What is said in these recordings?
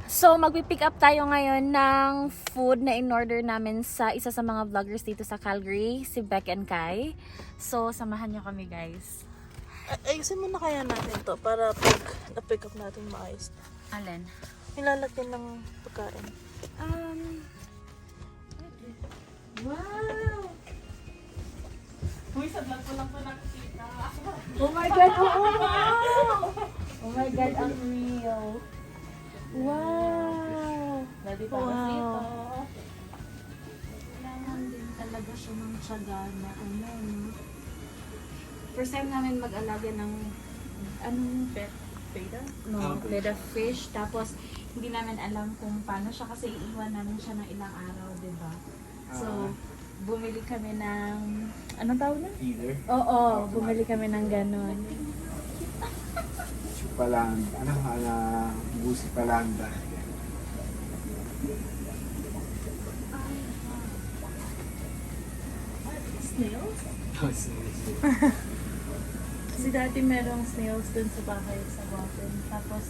So, magpipick up tayo ngayon ng food na in-order namin sa isa sa mga vloggers dito sa Calgary, si Beck and Kai. So, samahan niyo kami, guys. Ayusin mo na kaya natin to para pag na-pick up natin maayos. Alin? Nilalagyan ng pagkain. Wow! Uy, sa vlog ko lang to nakikita. Oh my God! Wow! Oh my God, ang real. Wow! Ready para wow. dito. Kailangan din talaga siya ng tiyaga na ano. First time namin mag-alaga ng anong Pet. Beta? no, betta fish. Tapos, hindi namin alam kung paano siya kasi iiwan namin siya ng ilang araw, di ba? So, bumili kami ng, anong tawag na? Either. Oo, bumili kami ng ganon. Chupaland. Busi palanda. Snails? Kasi dati merong snails dun sa bahay sa bottom. Tapos,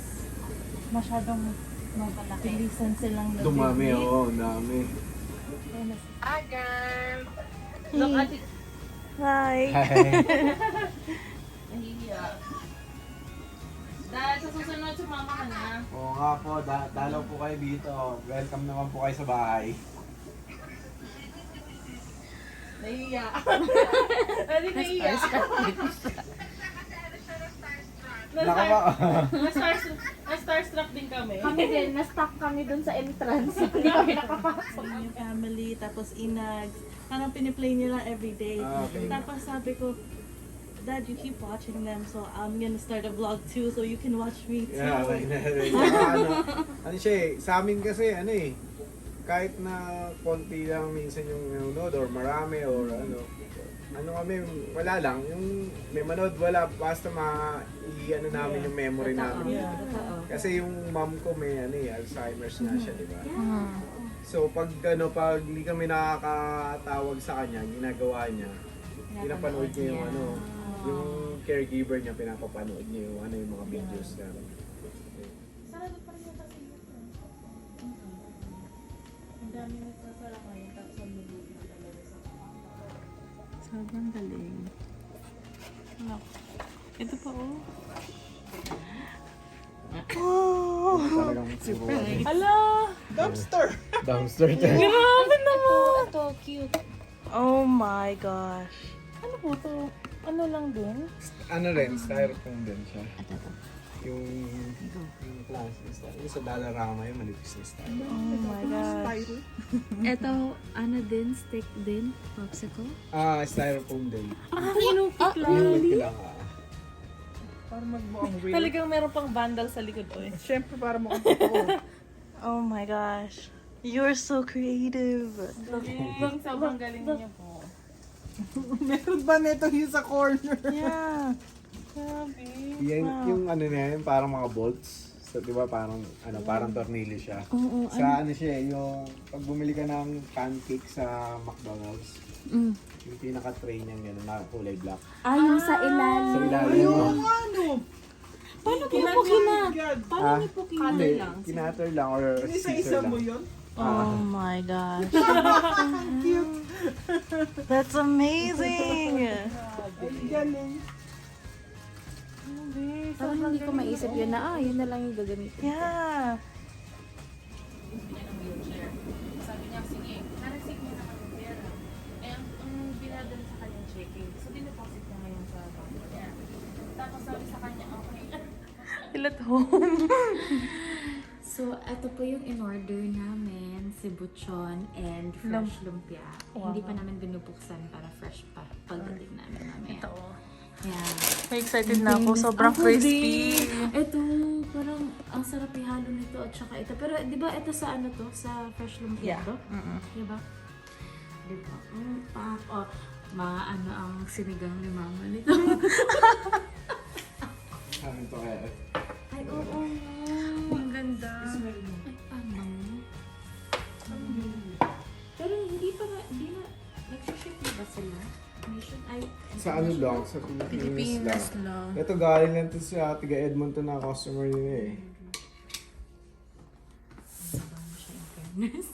masyadong bilisan silang Dumami, oo, dami. Hi, girl! Look at it. Hi! Nahihiya. Dahil sa susunod, sumama ka na. Oo nga po, dalaw po kayo dito. Welcome naman po kayo sa bahay. Nahihiya. Hindi nahihiya. Naka ba? Na-starstruck din kami. Kami din, na-stuck kami dun sa entrance. Hindi kami nakapasok. Yung family, tapos inags. Parang piniplay nila everyday. Okay. Tapos sabi ko, Dad, you keep watching them, so I'm gonna start a vlog too, so you can watch me too. Yeah, like ano siya eh, sa amin kasi kahit na konti lang minsan yung nanonood or marami or ano kami, wala lang. Yung may manood, wala. Basta i-ano namin yung memory namin. Yeah. Kasi yung mom ko may Alzheimer's na siya, di ba? Yeah. So pag hindi kami nakakatawag sa kanya, ginagawa niya, pinapanood niya yung yung caregiver niya, pinapapanood niya yung yung mga videos niya. Sarado pa rin yung kasi yun. Ang dami nagpasara kayo, tapos ang lubog na talaga sa sobrang galing. Ano? Ito pa Talagang surprise. Hala! Dumpster! Dumpster tayo. Grabe naman! Ito, cute. Oh my gosh. Ano po to? Ano lang din? Ano rin, styrofoam din siya. Ito. Yung plastic style. Yung sa Dollarama yung manipis na style. Oh my gosh. Ito, ano din, stick din, popsicle. Styrofoam din. Kinupit Yung lang para magmukhang real. Talagang meron pang vandal sa likod ko eh. Siyempre para mukhang totoo. Oh my gosh. You're so creative. Sobrang galing niyo po. Meron ba nito yung sa corner? Yeah. Grabe. Yan, yung na yan, parang mga bolts. So, di ba parang, parang tornilyo siya. Oo, Sa siya, yung pag bumili ka ng pancake sa McDonald's, yung pinaka-tray niyan gano'n, na kulay black. yung sa ilalim. Sa ilalim mo. Paano po kinat? Paano niyo po Hindi, kinatter lang or scissor lang. yun? Oh my gosh. That's amazing. Galing. Parang hindi ko maisip yun na, yun na lang yung gagamitin. Yeah. Sabi niya, sige, na-receive niya naman yung pera. Eh, ang binadala sa kanya checking. So, dineposit niya ngayon sa bank niya. Tapos sabi sa kanya, okay. Feel at home. So, ito po yung in-order namin, si Buchon and fresh lumpia. Wow. Hindi pa namin binubuksan para fresh pa pagdating namin mamaya. Ito. Yeah. May excited na ako. Sobrang crispy. Ito, parang ang sarap ihalo nito at saka ito. Pero di ba ito sa to? Sa fresh lumpia Yeah. to? Di ba? Di ba? Ang sinigang ni mama nito. Ano to kaya? Ay, oo. Ang ganda. Ay, ano? Pero hindi na, nagsiship na ba sila? Nation, Sa lang, sa Pilipinas lang. Ito galing lang to sa tiga Edmonton na customer nila eh. furnace.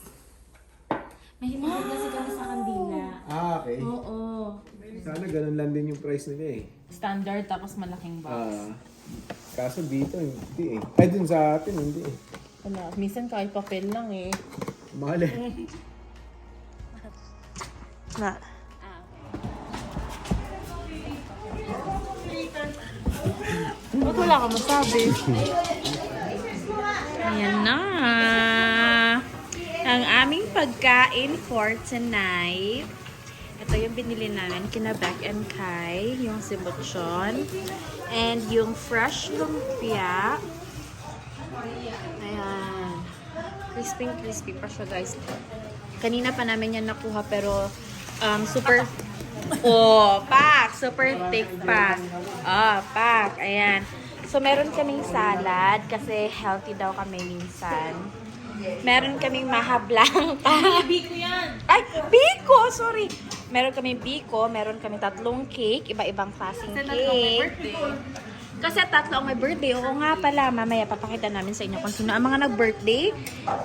Mahilig kasi kami sa kandila. Okay. Oo. Sana ganun lang din yung price nila eh. Standard tapos malaking box. Kaso dito, hindi eh. Ay, dun sa atin, hindi eh. Wala. Minsan kahit papel lang eh. Mahal eh. Na. Ba't wala ka masabi? Ayan na. Ang aming pagkain for tonight. Ito yung binili namin kina Beck and Kai. Yung sibuchon. And yung fresh lumpia. Ayan. Crispy pa siya, guys. Kanina pa namin yan nakuha pero super... Oh, pak! Super thick pa. Oh, pak. Ayan. So, meron kaming salad kasi healthy daw kami minsan. Meron kaming mahablang pa. Biko yan! Ay, biko! Sorry. Meron kaming biko. Meron kaming tatlong cake. Iba-ibang klaseng cake. Kasi tatlo ang may birthday. Oo nga pala. Mamaya papakita namin sa inyo kung sino ang mga nag-birthday.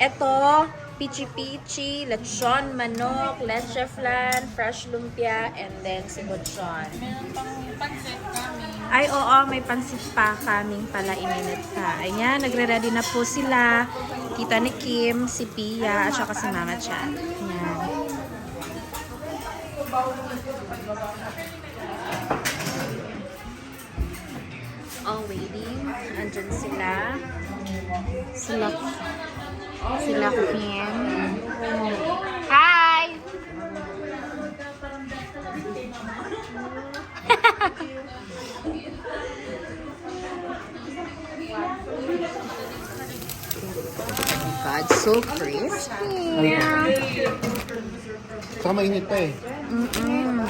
Ito, pichi-pichi, lechon, manok, leche flan, fresh lumpia, and then sibuchon. Meron pang pancit kami. Ay, oo, may pansit pa kaming pala ininit pa. Ayan, nagre-ready na po sila. Kita ni Kim, si Pia, at saka si Mama Chan. Ayan. All waiting. Andyan sila. Sila Kim. Hi! God, so crispy. Saka mainit pa eh. Mm-mm.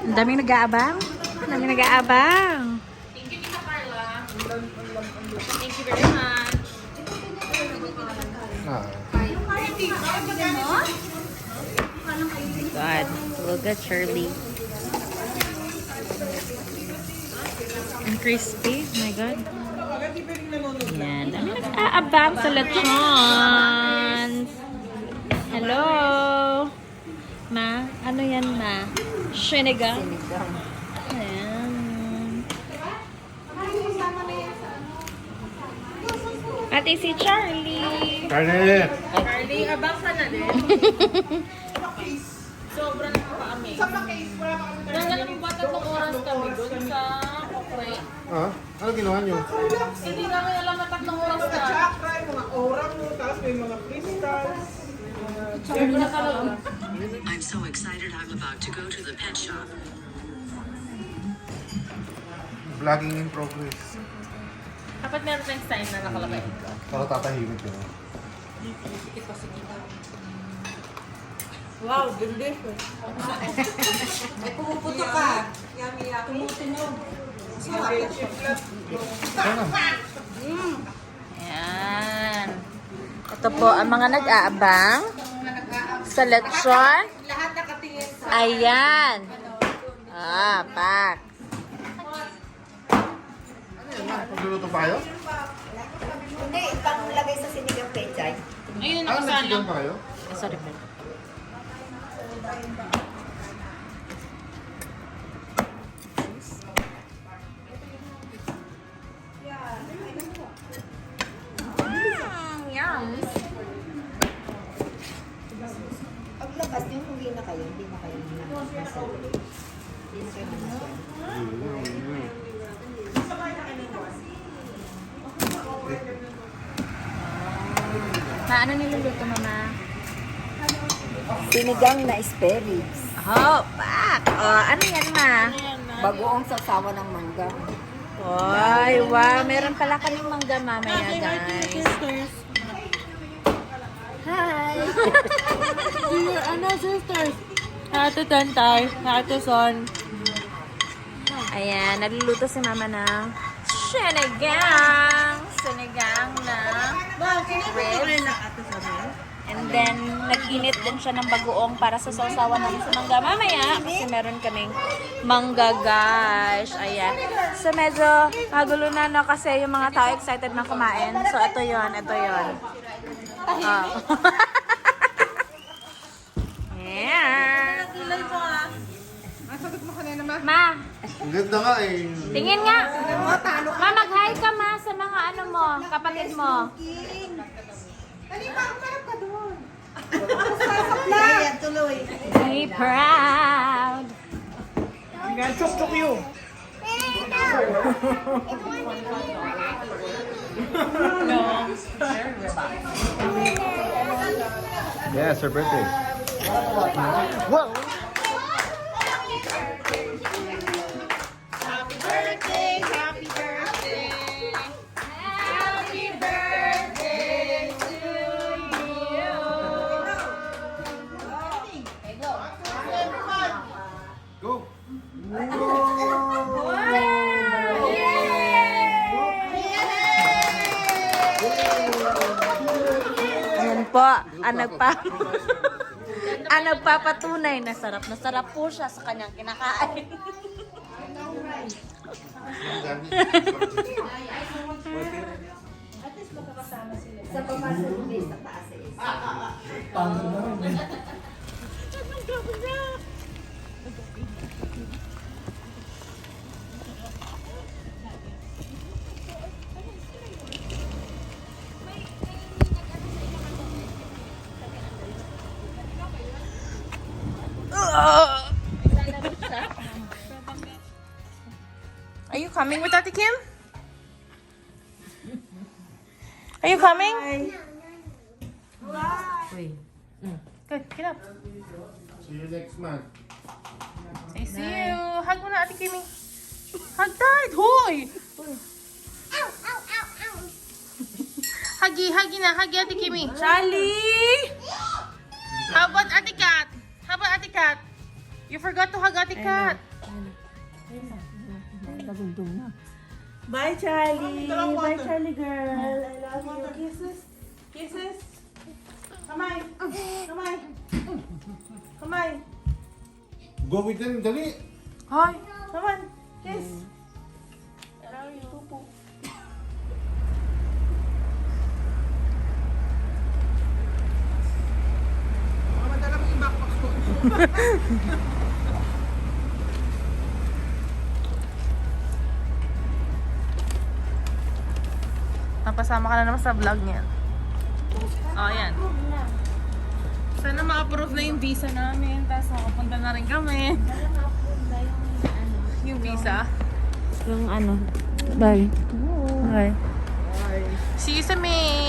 Ang daming nag-aabang. Ang daming nag-aabang. Thank you, Tita Carla. Thank you very much. God, look at Shirley. Ang crispy. Oh my God. Yan. Dami nag-aabang sa lechon. Hello. Ma, ano yan, ma? Sinigang? Ayan. Ate si Charlie. Carne! Carly, abang ka na din. Sobrang nakaka-amaze. Nanggalang ba 3 oras kami doon sa Okray? Ah? Ano ginawa nyo? Hindi namin alam na 3 oras na. Chakra, yung mga orang mo, tapos may mga crystals. I'm so excited I'm about to go to the pet shop. Vlogging in progress. Dapat meron tayong sign na nakalagay. Para tatahimik yun. Wow, delicious. Ay, pumuputo ka. Yummy, yummy. Tumutunog. Ayan. Ito po ang mga nag-aabang sa lechon. Lahat nakatingin sa... Ayan. Ah, pak. Pagluluto pa kayo? Hindi, panglagay sa sinigang pechay. Ayun Ano, ang nagsigang sana. pa kayo? Sorry po. Yum. Paglabas niyo, hindi na kayo nasa. Hindi na kayo nasa. Ma, ano niluluto, Mama? Sinigang na asparagus. Oh, pak. Oh, ano yan, Ma? Bagoong sasawa ng mangga. Ay, wow. Meron pala kaming mangga mamaya, guys. Hi. Dear, ano, sisters? Ate Tantay, Ate Son. Ayan, nagluluto si Mama ng sinigang. Sinigang na ribs. And then, Mag-init din siya ng bagoong para sa sausawan namin sa mangga mamaya. Kasi meron kaming mangga, guys. Ayan. So, medyo magulo na, no? Kasi yung mga tao excited na kumain. So, ito yon. Oh. Ayan. Ma, Ang ganda nga eh. tingin nga. Ma, mag-hi ka, ma, sa mga ano mo, kapatid mo. Be proud. Tuk-tuk you. Yeah, it's her birthday. Go! Ayan po, ang nagpapatunay na sarap po siya sa kanyang kinakain. Are you coming with Ate Kim? Are you coming? Good, get up. See you next month. Say see you. Hug mo na Ate Kimi. Hug tight. Hoy! Huggy Ate Kimi. Charlie! How about Ate Kat? You forgot to hug Ate Kat. Bye, Charlie. Bye, Charlie girl. I love you. Kisses. Kisses. Kamay. Kamay. Kamay. Go with them, dali! Hoy! Come on. Kiss. I love you. Pupu. Madala mo yung backpack ko. Napasama ka na naman sa vlog niya. Oh, yan. Sana ma-approve na yung visa namin. Tapos makapunta na rin kami. Yung visa. Yung ano. Bye. Bye. See you sa May.